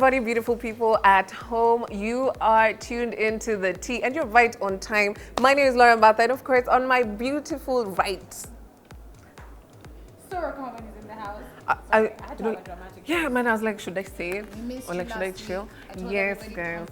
everybody, beautiful people at home. You are tuned into the tea and you're right on time. My name is Lauren Batha, and of course, on my beautiful right. Sora Common is in the house. I Sorry, I had to have a dramatic yeah, man, I was like, should I say it? Or like, should I chill? Yes, guys.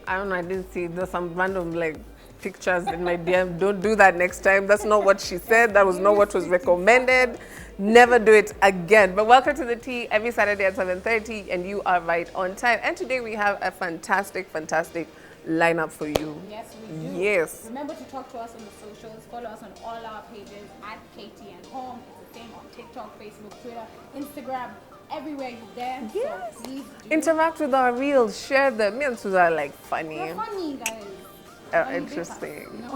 I don't know, I didn't see. There's some random like pictures in my DM. Don't do that next time. That's not what she said. That was not what was recommended. Never do it again. But welcome to the tea every Saturday at 7:30, and you are right on time. And today we have a fantastic lineup for you. Yes, we do. Yes. Remember to talk to us on the socials. Follow us on all our pages at KTN Home. It's the same on TikTok, Facebook, Twitter, Instagram. Everywhere you there. Yes. So please do. Interact with our reels. Share them. Me and Susan are like funny. We're funny, guys. Interesting.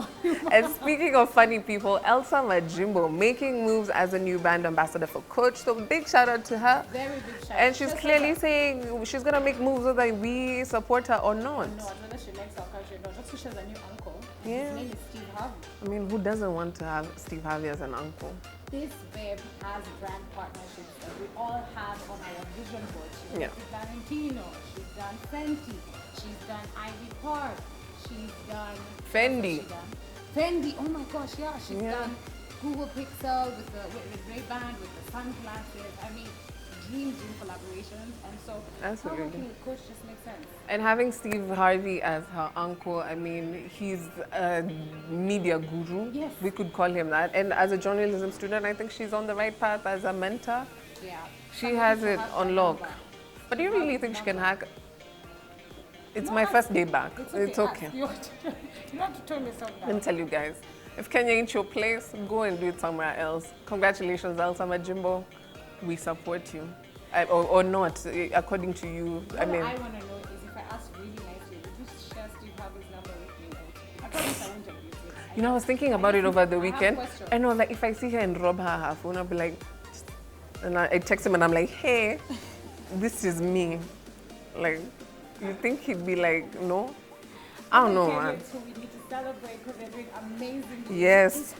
And speaking of funny people, Elsa Majimbo making moves as a new brand ambassador for Coach. So big shout out to her. Very big shout out. And she's clearly saying she's gonna make moves whether we support her or not. No, whether she likes our country or not. Just because she has a new uncle. Yeah. His name is Steve Harvey. I mean, who doesn't want to have Steve Harvey as an uncle? This babe has brand partnerships that we all have on our vision board. She's done Valentino, she's done Fenty, she's done Ivy Park, she's done Fendi. Fendi, oh my gosh, yeah, she's done Google Pixel with Ray-Ban, with the sunglasses. I mean, dream collaborations, and so absolutely. Working with Coach just makes sense. And having Steve Harvey as her uncle, I mean, he's a media guru. Yes. We could call him that. And as a journalism student, I think she's on the right path as a mentor. Yeah. She has it on lock. But do you really think she can hack? It's my first day back. It's okay. You have to tell me something. Let me tell you guys. If Kenya ain't your place, go and do it somewhere else. Congratulations, Elsa Majimbo. We support you. Or not, according to you. What I want to know is if I ask really nicely, would you share Steve Harvey's number with me? I promise I won't abuse it. You know, I was thinking about it over the weekend. I know, like, if I see her and rob her phone, I'll be like, and I text him and I'm like, hey, this is me. Like, you think he'd be like, no? I don't know, man. So we need to celebrate because they're doing amazing. Yes. It's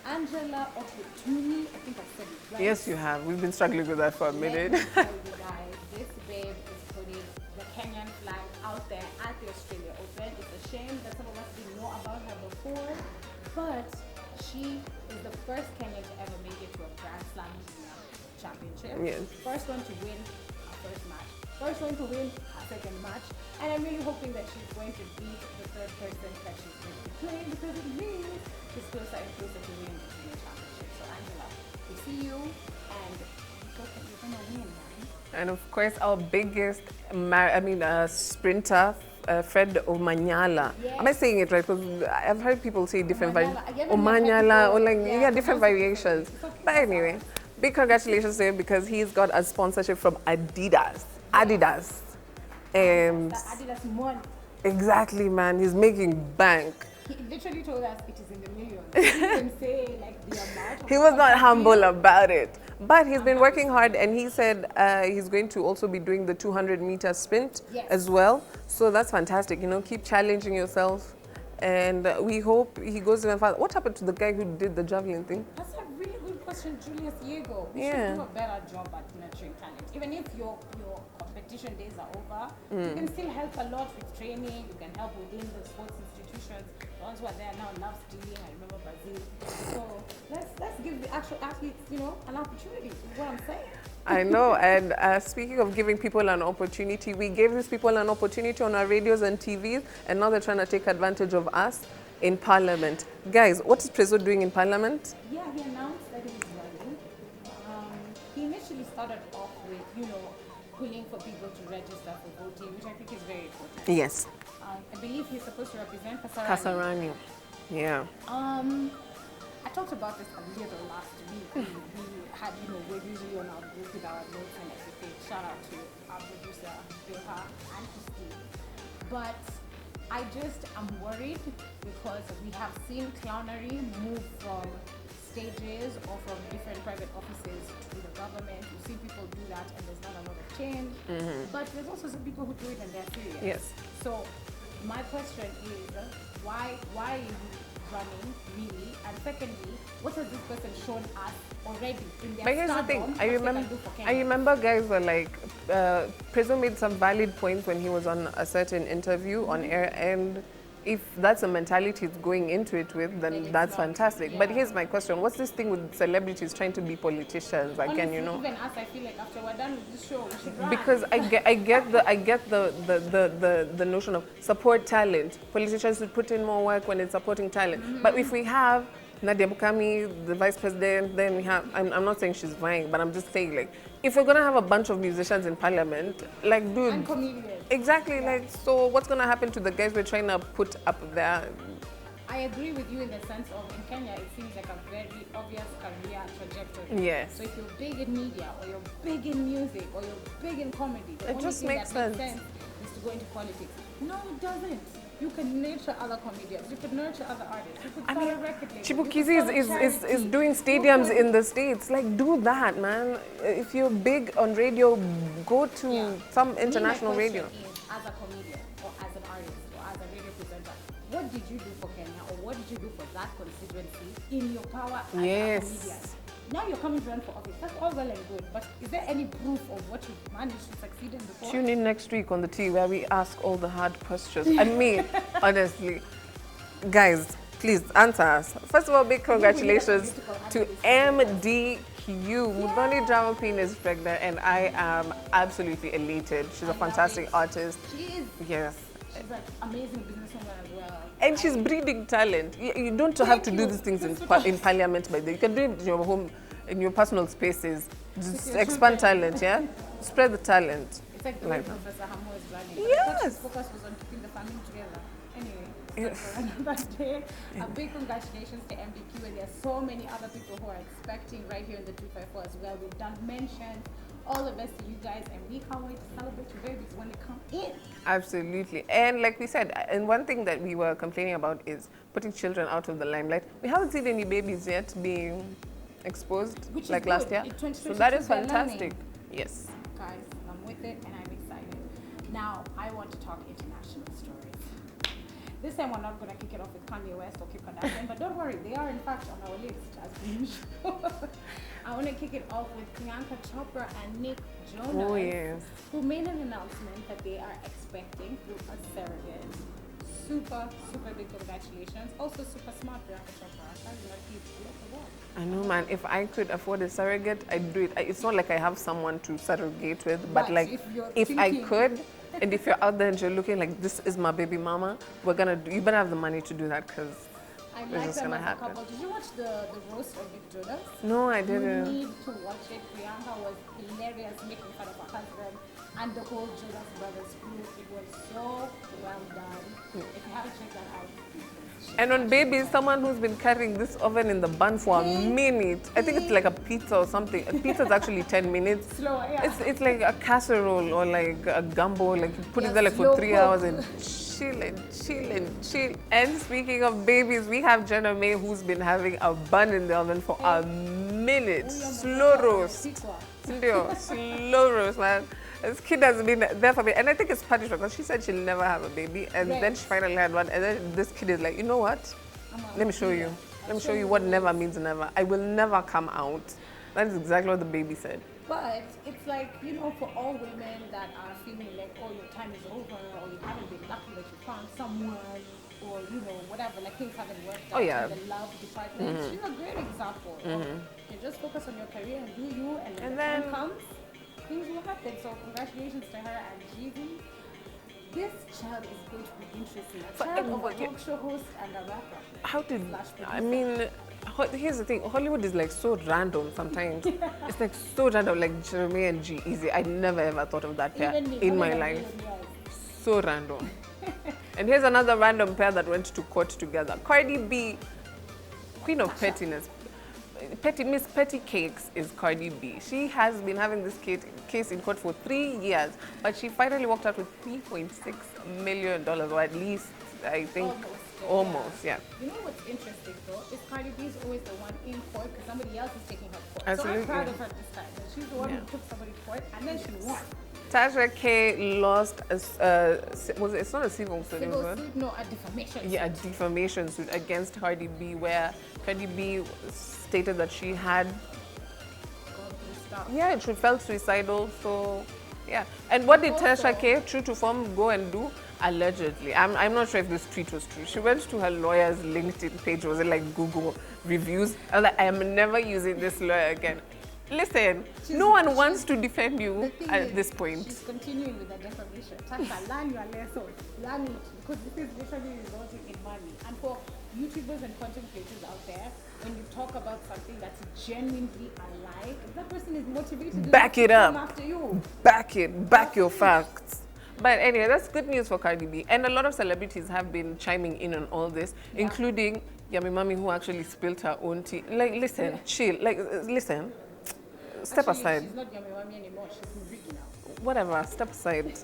Angela Opportunity. I think I said it right. Yes, you have. We've been struggling with that for a minute. Let me tell you guys, this babe is putting the Kenyan flag out there at the Australia Open. It's a shame that some of us didn't know about her before, but she is the first Kenyan to ever make it to a Grand Slam championship. Yes. First one to win a first match. First one to win a second match. And I'm really hoping that she's going to beat the third person that she's going to be playing, because it means she's closer and closer to winning the Junior Championship. So Angela, we see you, and you're going to win, man. And of course, our biggest, sprinter, Fred Omanyala. Yes. Am I saying it right? Because I've heard people say different Omanyala, or like, different variations. Okay. But anyway, big congratulations to him because he's got a sponsorship from Adidas. And Adidas money. exactly, man, he's making bank. He literally told us it is in the millions. He didn't say like the amount. He was not humble about it. But he's been working hard, and he said he's going to also be doing the 200-meter sprint as well. So that's fantastic. You know, keep challenging yourself. And we hope he goes even farther. What happened to the guy who did the javelin thing? That's a really good question, Julius Diego. We should do a better job at nurturing talent. Even if your competition days are over, you can still help a lot with training. You can help within the sports institutions. The ones who are there now love stealing. I remember Brazil. So let's give the actual athletes, an opportunity. Is what I'm saying. I know. And speaking of giving people an opportunity, we gave these people an opportunity on our radios and TVs, and now they're trying to take advantage of us in Parliament. Guys, what is Prezo doing in Parliament? Yeah, he announced that he was running. He initially started off with, pulling for people to register for voting, which I think is very important. Yes. I believe he's supposed to represent Kasarani. Yeah. I talked about this a little last week. We had, we're usually on our group with our notes and everything. Shout out to our producer, Beha and Christine. But I just am worried because we have seen clownery move from stages or from different private offices to the government. You see people do that and there's not a lot of change. But there's also some people who do it and they're serious. Yes. So my question is, why running, really? And secondly, what has this person shown us already in their But here's the thing, I remember guys were like, Prism made some valid points when he was on a certain interview on air, and if that's a mentality he's going into it with, then that's fantastic. Yeah. But here's my question, what's this thing with celebrities trying to be politicians again? Honestly, you know, even us, I feel like after we're done with this show, we should run. Because I get the notion of support talent. Politicians should put in more work when it's supporting talent. But if we have Nadia Bukami, the vice president, then we have, I'm not saying she's vying, but I'm just saying, like, if we're gonna have a bunch of musicians in parliament, like, dude. And comedians. Exactly, yeah. Like, so what's gonna happen to the guys we're trying to put up there? I agree with you in the sense of, in Kenya, it seems like a very obvious career trajectory. Yes. So if you're big in media, or you're big in music, or you're big in comedy, the only just thing makes that sense. makes sense is to go into politics. No, it doesn't. You can nurture other comedians. You could nurture other artists. You could start a record label. Chibukizi is doing stadiums in the States. Like, do that, man. If you're big on radio, go to some international radio. As a comedian, or as an artist, or as a radio presenter, what did you do for Kenya, or what did you do for that constituency in your power as a comedian? Now you're coming to run for office. That's all well and good, but is there any proof of what you've managed to succeed in before? Tune in next week on the Tea where we ask all the hard questions. And me, honestly, guys, please answer us. First of all, big congratulations to MDQ. Mudhoni Drama Queen is pregnant, and I am absolutely elated. She's a fantastic artist. She is. Yes. She's an amazing businesswoman as well. And she's breeding talent. You don't have to do these things in parliament, by the way. You can do it in your home, in your personal spaces. Just expand talent, yeah? Spread the talent. It's like the way Professor Hamo is running. Yes. His focus was on keeping the family together. Anyway, for another day. A big congratulations to MDQ, and there are so many other people who are expecting right here in the 254 as well. We've done mention. All the best to you guys, and we can't wait to celebrate your babies when they come in. Absolutely. And like we said, and one thing that we were complaining about is putting children out of the limelight. We haven't seen any babies yet being exposed, which like is last good. year. So that is fantastic. Yes. Guys, I'm with it and I'm excited. Now, I want to talk international stories. This time we're not going to kick it off with Kanye West or Kim Kardashian, but don't worry, they are in fact on our list as usual. I want to kick it off with Priyanka Chopra and Nick Jonas, who made an announcement that they are expecting through a surrogate. Super, super big congratulations. Also super smart, Priyanka Chopra. I know, man. If I could afford a surrogate, I'd do it. It's not like I have someone to surrogate with, but like if I could, and if you're out there and you're looking like, this is my baby mama, you better have the money to do that, because it's just gonna happen. Did you watch the roast of Nick Jonas? No, I didn't. You need to watch it. Priyanka was hilarious, making fun of her husband and the whole Jonas Brothers group. It was so well done. If you haven't checked that out, and on babies, someone who's been carrying this oven in the bun for a minute. I think it's like a pizza or something. A pizza is actually 10 minutes. Slow, yeah. It's like a casserole or like a gumbo. Like you put it there like for 3 hours and chill. And speaking of babies, we have Jenna May, who's been having a bun in the oven for a minute. Slow roast. Slow roast, man. This kid has been there for me, and I think it's punishment because she said she'll never have a baby, and then she finally had one, and then this kid is like, you know what? Let me show you. Let me show you what never means never. I will never come out. That is exactly what the baby said. But it's like, you know, for all women that are feeling like, oh, your time is over, or you haven't been lucky that you found someone, or, you know, whatever, like things haven't worked out in the love department. She's a great example. You just focus on your career and do you, and when the time comes, things will happen. So congratulations to her and Jeezy. This child is going to be interesting. A child of a talk show host and a rapper. Here's the thing. Hollywood is like so random sometimes. It's like so random, like Jeremy and G-Eazy. I never ever thought of that pair in my life. So random. And here's another random pair that went to court together. Cardi B, queen of pettiness. Miss Petty Cakes is Cardi B. She has been having this case in court for 3 years, but she finally walked out with $3.6 million, or at least, I think, almost, yeah. You know what's interesting though, is Cardi B is always the one in court because somebody else is taking her to court. Absolutely. So I'm proud of her this time. She's the one who took somebody to court and then she won. Tasha K lost, was it, it's not a civil suit, is it? No, a defamation suit. Yeah, a defamation suit against Cardi B, where Cardi B stated that she had, yeah, she felt suicidal, so, yeah. And what did Tasha K, true to form, go and do? Allegedly. I'm not sure if this tweet was true. She went to her lawyer's LinkedIn page, was it like Google reviews? I was like, I am never using this lawyer again. Listen, no one wants to defend you at this point. She's continuing with the defamation. Tasha, learn your lesson. Learn it, because this is literally resulting in money. And for YouTubers and content creators out there, when you talk about something that's genuinely alive, if that person is motivated, back it up. After you. Back your facts. But anyway, that's good news for Cardi B. And a lot of celebrities have been chiming in on all this, including Yami Mami, who actually spilled her own tea. Like, listen, chill. Like, listen. Step aside. She's not Yami Mami anymore. She's Murigi now. Whatever. Step aside.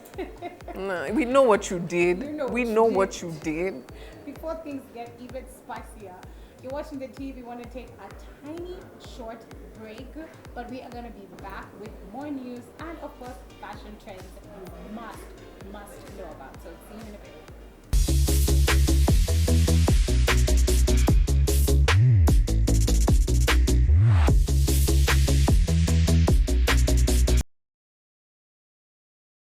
No, we know what you did. We know what you did. Before things get even spicier, you're watching the TV. We want to take a tiny short break, but we are going to be back with more news and, of course, fashion trends you must